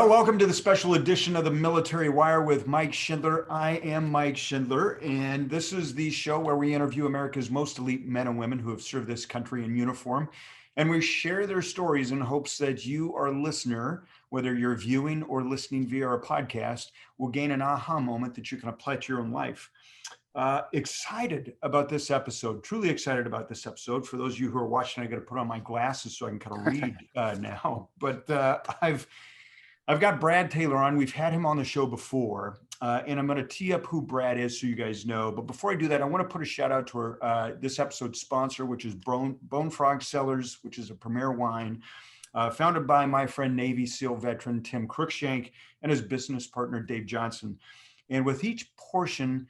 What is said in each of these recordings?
Well, welcome to the special edition of the Military Wire with Mike Schindler. I am Mike Schindler, and this is the show where we interview America's most elite men and women who have served this country in uniform, and we share their stories in hopes that you, our listener, whether you're viewing or listening via our podcast, will gain an aha moment that you can apply to your own life. Excited about this episode, truly excited about this episode. For those of you who are watching, I got to put on my glasses so I can kind of read now, but I've got Brad Taylor on. We've had him on the show before, and I'm going to tee up who Brad is so you guys know. But before I do that, I want to put a shout out to our this episode's sponsor, which is Bone Frog Cellars, which is a premier wine founded by my friend Navy SEAL veteran Tim Cruikshank and his business partner Dave Johnson. And with each portion,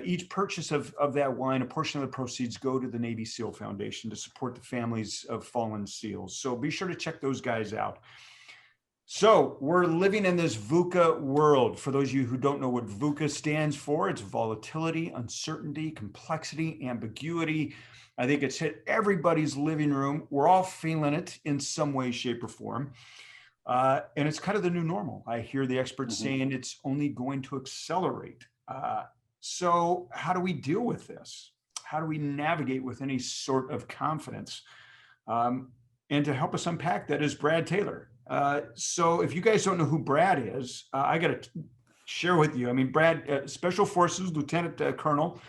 each purchase of that wine, a portion of the proceeds go to the Navy SEAL Foundation to support the families of fallen SEALs. So be sure to check those guys out. So we're living in this VUCA world. For those of you who don't know what VUCA stands for, it's volatility, uncertainty, complexity, ambiguity. I think it's hit everybody's living room. We're all feeling it in some way, shape, or form. And it's kind of the new normal. I hear the experts saying it's only going to accelerate. So how do we deal with this? How do we navigate with any sort of confidence? And to help us unpack that is Brad Taylor. So if you guys don't know who Brad is, I got to share with you. I mean, Brad, Special Forces Lieutenant Colonel,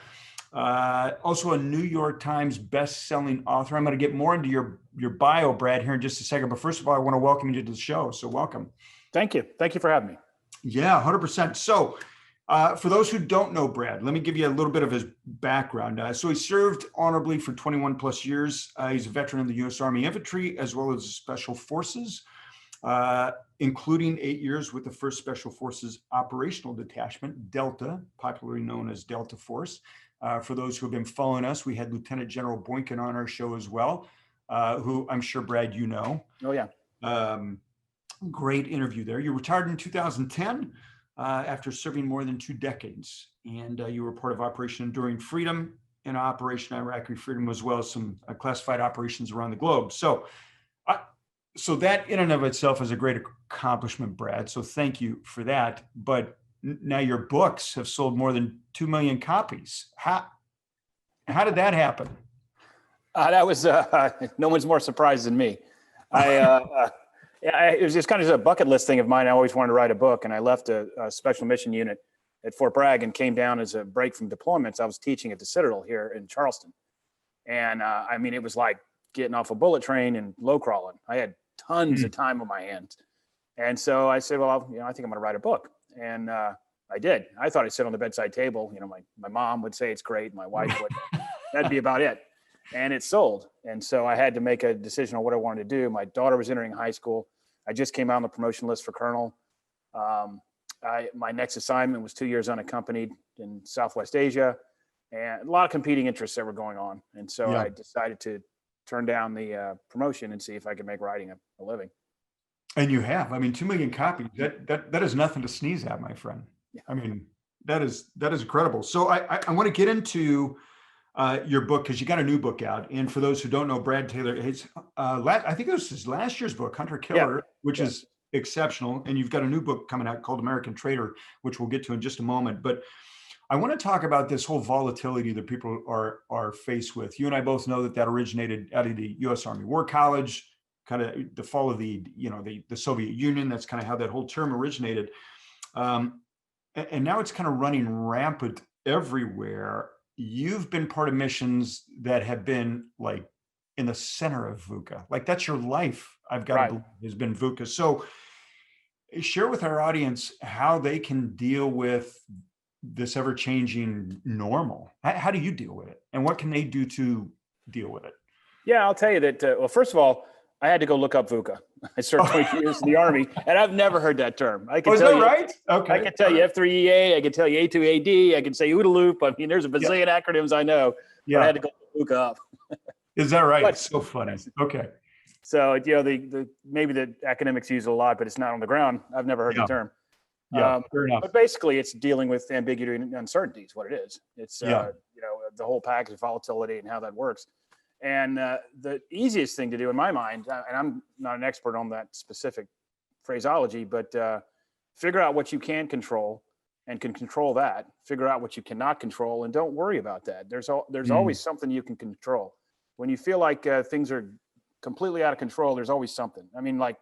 also a New York Times best-selling author. I'm going to get more into your bio, Brad, here in just a second. But first of all, I want to welcome you to the show. So welcome. Thank you. Thank you for having me. Yeah, 100%. So for those who don't know Brad, let me give you a little bit of his background. So he served honorably for 21 plus years. He's a veteran of the U.S. Army Infantry as well as Special Forces, including 8 years with the 1st Special Forces Operational Detachment, Delta, popularly known as Delta Force. For those who have been following us, we had Lieutenant General Boykin on our show as well, who I'm sure, Brad, you know. Oh, yeah. Great interview there. You retired in 2010 after serving more than 2 decades, and you were part of Operation Enduring Freedom and Operation Iraqi Freedom, as well as some classified operations around the globe. So that in and of itself is a great accomplishment, Brad. So thank you for that. But now your books have sold more than 2 million copies. How did that happen? That was no one's more surprised than me. It was just kind of a bucket list thing of mine. I always wanted to write a book, and I left a special mission unit at Fort Bragg and came down as a break from deployments. I was teaching at the Citadel here in Charleston, and I mean, it was like getting off a bullet train and low crawling. I had tons of time on my hands. And so I said, well, I think I'm going to write a book. And I did. I thought I'd sit on the bedside table. My mom would say it's great. My wife would. That'd be about it. And it sold. And so I had to make a decision on what I wanted to do. My daughter was entering high school. I just came out on the promotion list for colonel. My next assignment was 2 years unaccompanied in Southwest Asia, and a lot of competing interests that were going on. And so I decided to turn down the promotion and see if I could make writing a living. And you have. I mean, 2 million copies. That is nothing to sneeze at, my friend. Yeah. I mean, that is incredible. So I want to get into your book because you got a new book out. And for those who don't know, Brad Taylor, I think it was his last year's book, Hunter Killer, which is exceptional. And you've got a new book coming out called American Traitor, which we'll get to in just a moment. But I want to talk about this whole volatility that people are faced with. You and I both know that originated out of the U.S. Army War College, kind of the fall of the Soviet Union. That's kind of how that whole term originated. And now it's kind of running rampant everywhere. You've been part of missions that have been like in the center of VUCA. Like that's your life. I've got to believe has been VUCA. So share with our audience how they can deal with this ever-changing normal. How do you deal with it? And what can they do to deal with it? Yeah, I'll tell you that, well, first of all, I had to go look up VUCA. I served 22 years in the Army, and I've never heard that term. I can tell you, right? Okay. I can tell you F3EA, I can tell you A2AD, I can say OODA loop. I mean, there's a bazillion acronyms I know, but I had to go look VUCA up. Is that right? It's so funny. Okay. So, maybe the academics use it a lot, but it's not on the ground. I've never heard the term. Yeah, fair enough. But basically, it's dealing with ambiguity and uncertainty is what it is. It's, the whole package of volatility and how that works. And the easiest thing to do in my mind, and I'm not an expert on that specific phraseology, but figure out what you can control and can control that. Figure out what you cannot control and don't worry about that. There's Mm. always something you can control. When you feel like things are completely out of control, there's always something. I mean, like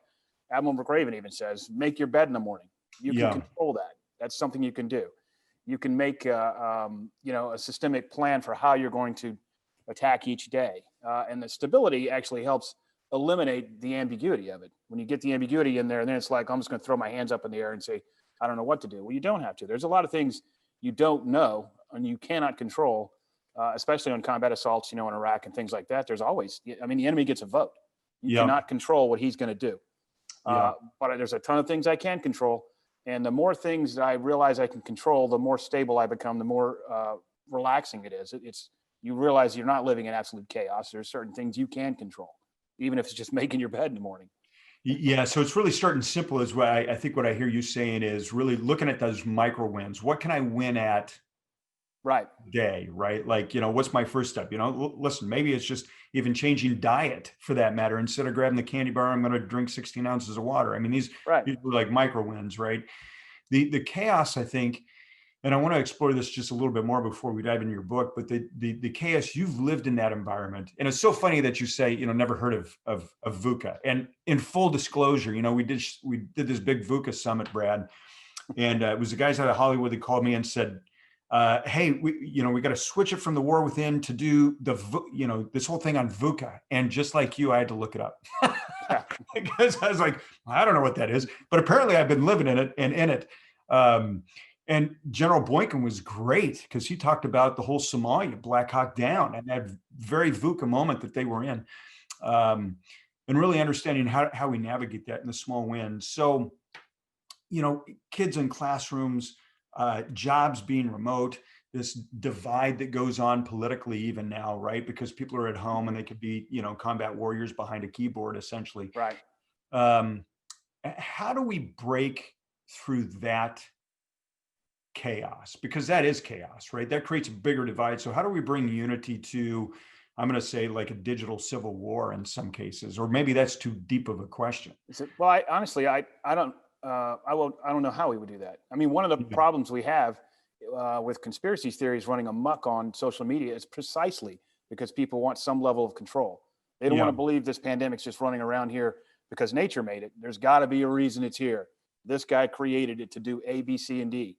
Admiral McRaven even says, make your bed in the morning. You can Yeah. control that. That's something you can do. You can make a systemic plan for how you're going to attack each day, and the stability actually helps eliminate the ambiguity of it. When you get the ambiguity in there, and then it's like, I'm just going to throw my hands up in the air and say, I don't know what to do. Well, you don't have to. There's a lot of things you don't know and you cannot control, especially on combat assaults, in Iraq and things like that. There's always, the enemy gets a vote. You Yeah. cannot control what he's going to do. Yeah. But there's a ton of things I can control. And the more things that I realize I can control, the more stable I become, the more relaxing it is. You realize you're not living in absolute chaos. There's certain things you can control, even if it's just making your bed in the morning. Yeah, so it's really starting simple is what I think what I hear you saying is really looking at those micro wins. What can I win at Right. day, right? Like, what's my first step? Listen, maybe it's just even changing diet for that matter. Instead of grabbing the candy bar, I'm going to drink 16 ounces of water. I mean, these Right. are like micro wins, right? The chaos, I think, and I want to explore this just a little bit more before we dive into your book, but the chaos, you've lived in that environment. And it's so funny that you say, never heard of VUCA. And in full disclosure, we did this big VUCA summit, Brad. And it was the guys out of Hollywood that called me and said, hey, we got to switch it from the war within to do this whole thing on VUCA. And just like you, I had to look it up because I was like, I don't know what that is, but apparently I've been living in it and in it. And General Boykin was great because he talked about the whole Somalia Black Hawk Down and that very VUCA moment that they were in, and really understanding how we navigate that in the small wins. So, kids in classrooms, jobs being remote, this divide that goes on politically even now, right? Because people are at home and they could be, combat warriors behind a keyboard, essentially. Right. How do we break through that chaos? Because that is chaos, right? That creates a bigger divide. So how do we bring unity to, I'm going to say, like a digital civil war in some cases, or maybe that's too deep of a question. Well, I honestly, I don't know how we would do that. I mean, one of the problems we have with conspiracy theories running amok on social media is precisely because people want some level of control. They don't want to believe this pandemic's just running around here because nature made it. There's got to be a reason it's here. This guy created it to do A, B, C, and D.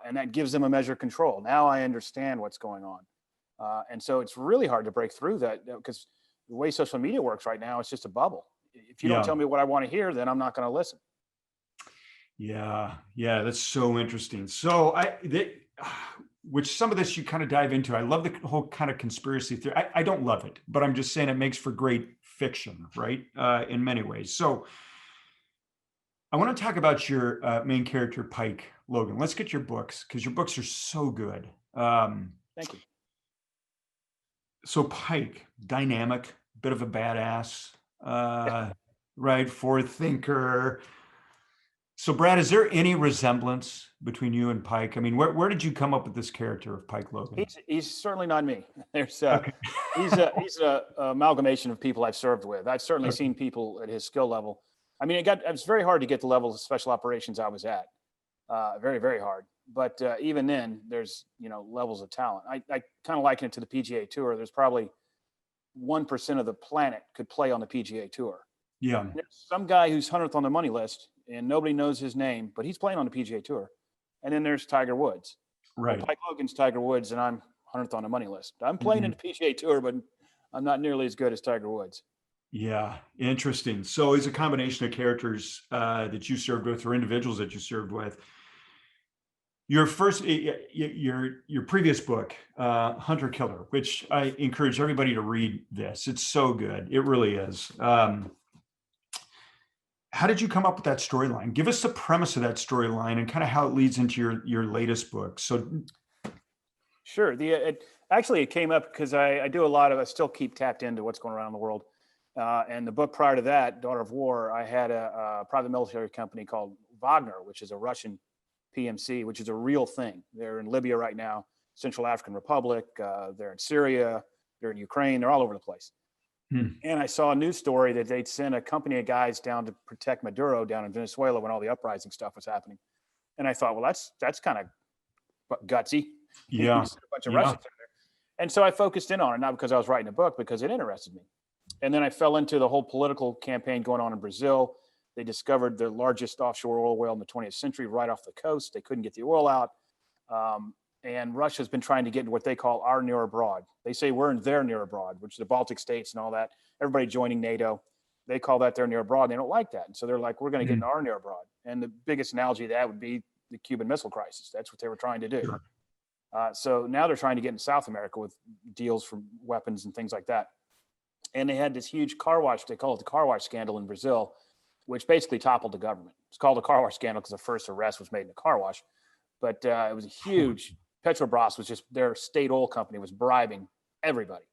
And that gives them a measure of control. Now I understand what's going on. And so it's really hard to break through that because the way social media works right now, it's just a bubble. If you don't tell me what I want to hear, then I'm not going to listen. Yeah, that's so interesting. So which some of this you kind of dive into. I love the whole kind of conspiracy theory. I don't love it, but I'm just saying it makes for great fiction, right? In many ways. So I want to talk about your main character, Pike Logan. Let's get your books because your books are so good. Thank you. So Pike, dynamic, bit of a badass, right? Forward thinker. So Brad, is there any resemblance between you and Pike? I mean, where did you come up with this character of Pike Logan? He's certainly not me. There's Okay. he's an amalgamation of people I've served with. I've certainly seen people at his skill level. I mean, it was very hard to get the level of special operations I was at. Very, very hard. But even then, there's levels of talent. I kind of liken it to the PGA Tour. There's probably 1% of the planet could play on the PGA Tour. Yeah. And there's some guy who's 100th on the money list, and nobody knows his name, but he's playing on the PGA Tour. And then there's Tiger Woods. Right. Well, Pike Logan's Tiger Woods, and I'm 100th on the money list. I'm playing in the PGA Tour, but I'm not nearly as good as Tiger Woods. Yeah, interesting. So it's a combination of characters that you served with, or individuals that you served with. Your previous book, Hunter Killer, which I encourage everybody to read this. It's so good. It really is. How did you come up with that storyline? Give us the premise of that storyline and kind of how it leads into your latest book. So, sure. It came up because I still keep tapped into what's going around in the world. And the book prior to that, Daughter of War, I had a private military company called Wagner, which is a Russian PMC, which is a real thing. They're in Libya right now, Central African Republic. They're in Syria. They're in Ukraine. They're all over the place. Hmm. And I saw a news story that they'd sent a company of guys down to protect Maduro down in Venezuela when all the uprising stuff was happening. And I thought, well, that's kind of gutsy. You Yeah. sent a bunch of Yeah. Russians in there. And so I focused in on it, not because I was writing a book, because it interested me. And then I fell into the whole political campaign going on in Brazil. They discovered the largest offshore oil well in the 20th century right off the coast. They couldn't get the oil out. And Russia's been trying to get into what they call our near abroad. They say we're in their near abroad, which is the Baltic states and all that. Everybody joining NATO. They call that their near abroad. They don't like that. And so they're like, we're going to get in our near abroad. And the biggest analogy of that would be the Cuban Missile Crisis. That's what they were trying to do. Sure. So now they're trying to get in South America with deals for weapons and things like that. And they had this huge car wash, they call it the car wash scandal in Brazil, which basically toppled the government. It's called the car wash scandal because the first arrest was made in a car wash. But it was a huge, Petrobras was just, their state oil company was bribing everybody.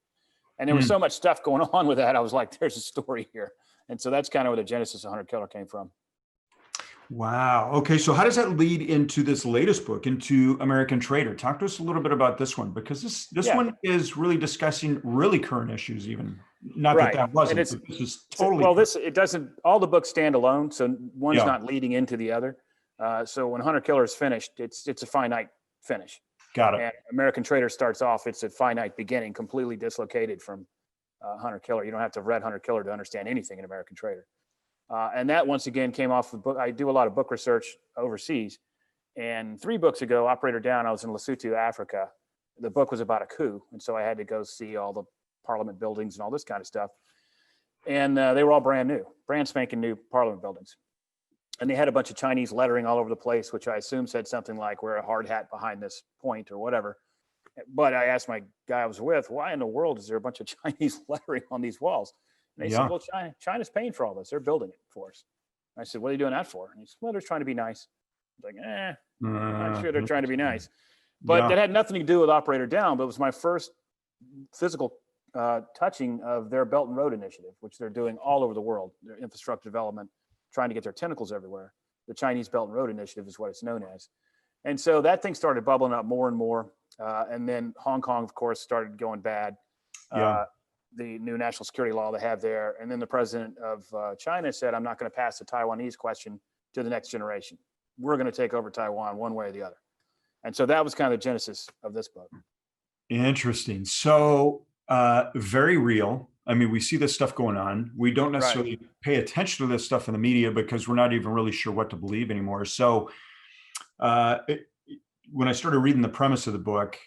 And there was so much stuff going on with that. I was like, there's a story here. And so that's kind of where the genesis of Hunter Killer came from. Wow. Okay. So how does that lead into this latest book, into American Traitor? Talk to us a little bit about this one, because this one is really discussing really current issues, even not Right. that wasn't. And This is totally. well, it doesn't, all the books stand alone. So one's not leading into the other. So when Hunter Killer is finished, it's a finite finish. Got it. And American Traitor starts off, it's a finite beginning, completely dislocated from Hunter Killer. You don't have to have read Hunter Killer to understand anything in American Traitor. And that once again came off the book. I do a lot of book research overseas. And 3 books ago, Operator Down, I was in Lesotho, Africa. The book was about a coup. And so I had to go see all the parliament buildings and all this kind of stuff. And they were all brand new, brand spanking new parliament buildings. And they had a bunch of Chinese lettering all over the place, which I assume said something like, wear a hard hat behind this point or whatever. But I asked my guy I was with, why in the world is there a bunch of Chinese lettering on these walls? And they said, well, China's paying for all this. They're building it for us. And I said, what are you doing that for? And he said, well, they're trying to be nice. I was like, I'm sure they're trying to be nice. But that had nothing to do with Operator Down, but it was my first physical touching of their Belt and Road Initiative, which they're doing all over the world, their infrastructure development, trying to get their tentacles everywhere. The Chinese Belt and Road Initiative is what it's known as. And so that thing started bubbling up more and more. And then Hong Kong, of course, started going bad. The new national security law they have there. And then the president of China said, I'm not going to pass the Taiwanese question to the next generation. We're going to take over Taiwan one way or the other. And so that was kind of the genesis of this book. Interesting. So very real. I mean, we see this stuff going on. We don't necessarily pay attention to this stuff in the media because we're not even really sure what to believe anymore. So when I started reading the premise of the book,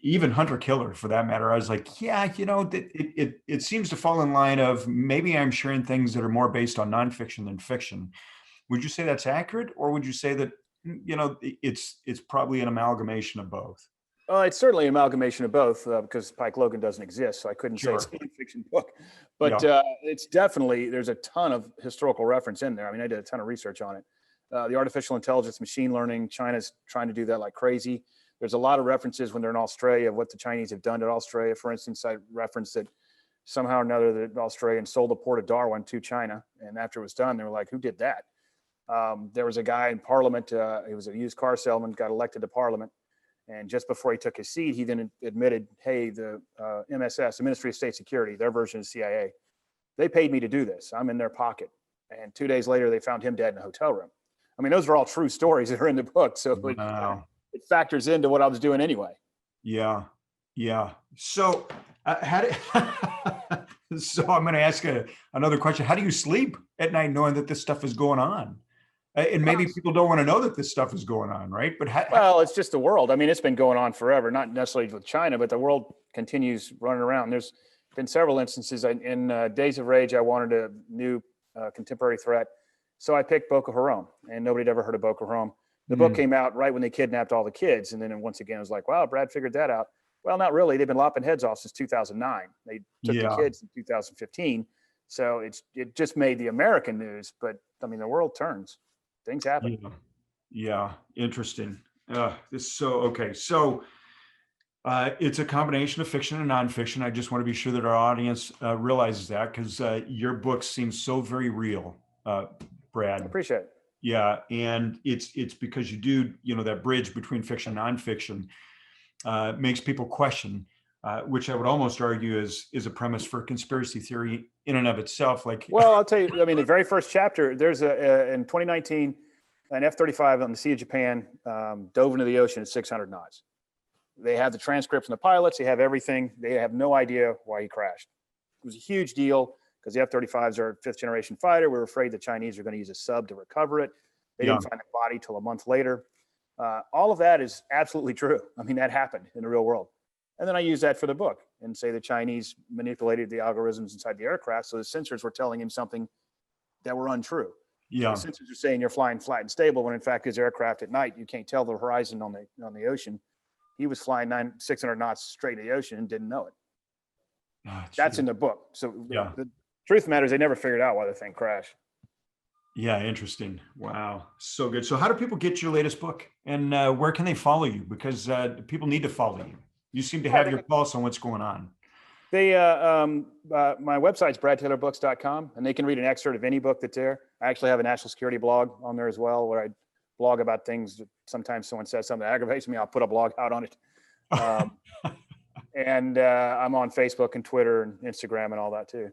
even Hunter Killer for that matter, I was like, yeah, it seems to fall in line of maybe I'm sharing things that are more based on nonfiction than fiction. Would you say that's accurate? Or would you say that, it's probably an amalgamation of both? It's certainly an amalgamation of both because Pike Logan doesn't exist. So I couldn't say it's a fiction book, but it's definitely, there's a ton of historical reference in there. I mean, I did a ton of research on it. The artificial intelligence, machine learning, China's trying to do that like crazy. There's a lot of references when they're in Australia of what the Chinese have done to Australia. For instance, I referenced that somehow or another the Australians sold the port of Darwin to China. And after it was done, they were like, who did that? There was a guy in Parliament, he was a used car salesman, got elected to Parliament. And just before he took his seat, he then admitted, hey, the MSS, the Ministry of State Security, their version of CIA, they paid me to do this. I'm in their pocket. And 2 days later, they found him dead in a hotel room. I mean, those are all true stories that are in the book. So it factors into what I was doing anyway. Yeah. So so I'm going to ask another question. How do you sleep at night knowing that this stuff is going on? And maybe people don't want to know that this stuff is going on, right? But well, it's just the world. I mean, it's been going on forever, not necessarily with China, but the world continues running around. There's been several instances in Days of Rage. I wanted a new contemporary threat. So I picked Boko Haram, and nobody had ever heard of Boko Haram. The book came out right when they kidnapped all the kids. And then once again, it was like, wow, Brad figured that out. Well, not really. They've been lopping heads off since 2009. They took the kids in 2015. So it just made the American news. But I mean, the world turns. Things happen. Yeah. Interesting. Okay. So it's a combination of fiction and nonfiction. I just want to be sure that our audience realizes that, because your book seems so very real, Brad. I appreciate it. Yeah. And it's because you do, that bridge between fiction and nonfiction makes people question which I would almost argue is a premise for conspiracy theory in and of itself. Like, Well, I'll tell you, I mean, the very first chapter, there's in 2019, an F-35 on the Sea of Japan dove into the ocean at 600 knots. They have the transcripts from the pilots. They have everything. They have no idea why he crashed. It was a huge deal because the F-35s are a fifth generation fighter. We were afraid the Chinese are going to use a sub to recover it. They didn't find the body till a month later. All of that is absolutely true. I mean, that happened in the real world. And then I use that for the book and say the Chinese manipulated the algorithms inside the aircraft. So the sensors were telling him something that were untrue. yeah, So the sensors are saying you're flying flat and stable, when in fact his aircraft at night, you can't tell the horizon on the ocean. He was flying 600 knots straight in the ocean and didn't know it. That's in the book. So the truth matters. They never figured out why the thing crashed. Yeah, interesting. Wow, so good. So how do people get your latest book, and where can they follow you? Because people need to follow you. You seem to have your pulse on what's going on. They, my website's bradtaylorbooks.com, and they can read an excerpt of any book that's there. I actually have a national security blog on there as well, where I blog about things. Sometimes someone says something that aggravates me, I'll put a blog out on it. And I'm on Facebook and Twitter and Instagram and all that too.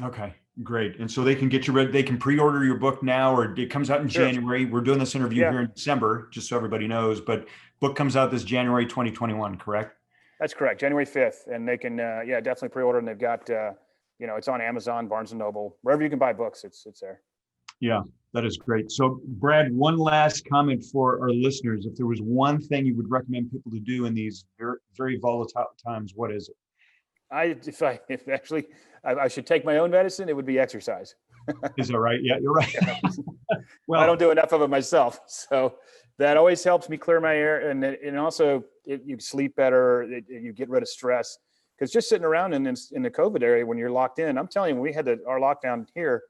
Okay, great. And so they can get they can pre-order your book now, or it comes out in January. We're doing this interview here in December, just so everybody knows, but book comes out this January 2021, correct? That's correct. January 5th. And they can, definitely pre-order. And they've got, it's on Amazon, Barnes and Noble, wherever you can buy books, it's there. Yeah, that is great. So Brad, one last comment for our listeners. If there was one thing you would recommend people to do in these very, very volatile times, what is it? If I should take my own medicine, it would be exercise. Is that right? Yeah, you're right. Well, I don't do enough of it myself. So that always helps me clear my air. And also you sleep better, you get rid of stress. Because just sitting around in the COVID area, when you're locked in, I'm telling you, when we had our lockdown here,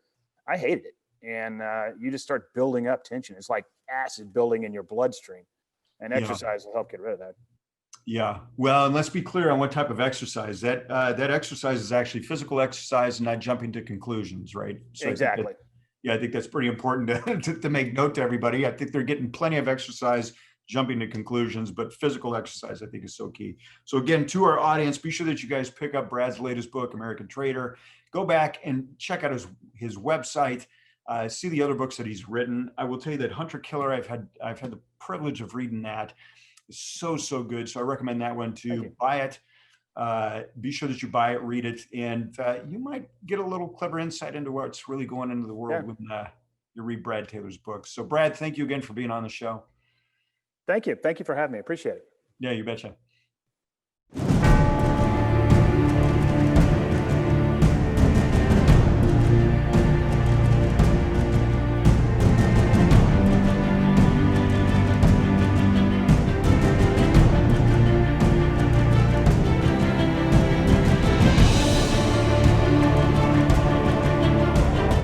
I hated it. And you just start building up tension. It's like acid building in your bloodstream. And exercise will help get rid of that. Yeah. Well, and let's be clear on what type of exercise. That exercise is actually physical exercise and not jumping to conclusions, right? So exactly. I think that's pretty important to make note to everybody. I think they're getting plenty of exercise, jumping to conclusions, but physical exercise, I think, is so key. So again, to our audience, be sure that you guys pick up Brad's latest book, American Traitor. Go back and check out his website. See the other books that he's written. I will tell you that Hunter Killer, I've had the privilege of reading that. It's so good. So I recommend that one too. Buy it. Be sure that you buy it, read it, and you might get a little clever insight into what's really going into the world when you read Brad Taylor's books. So Brad, thank you again for being on the show. Thank you. Thank you for having me. I appreciate it. Yeah, you betcha.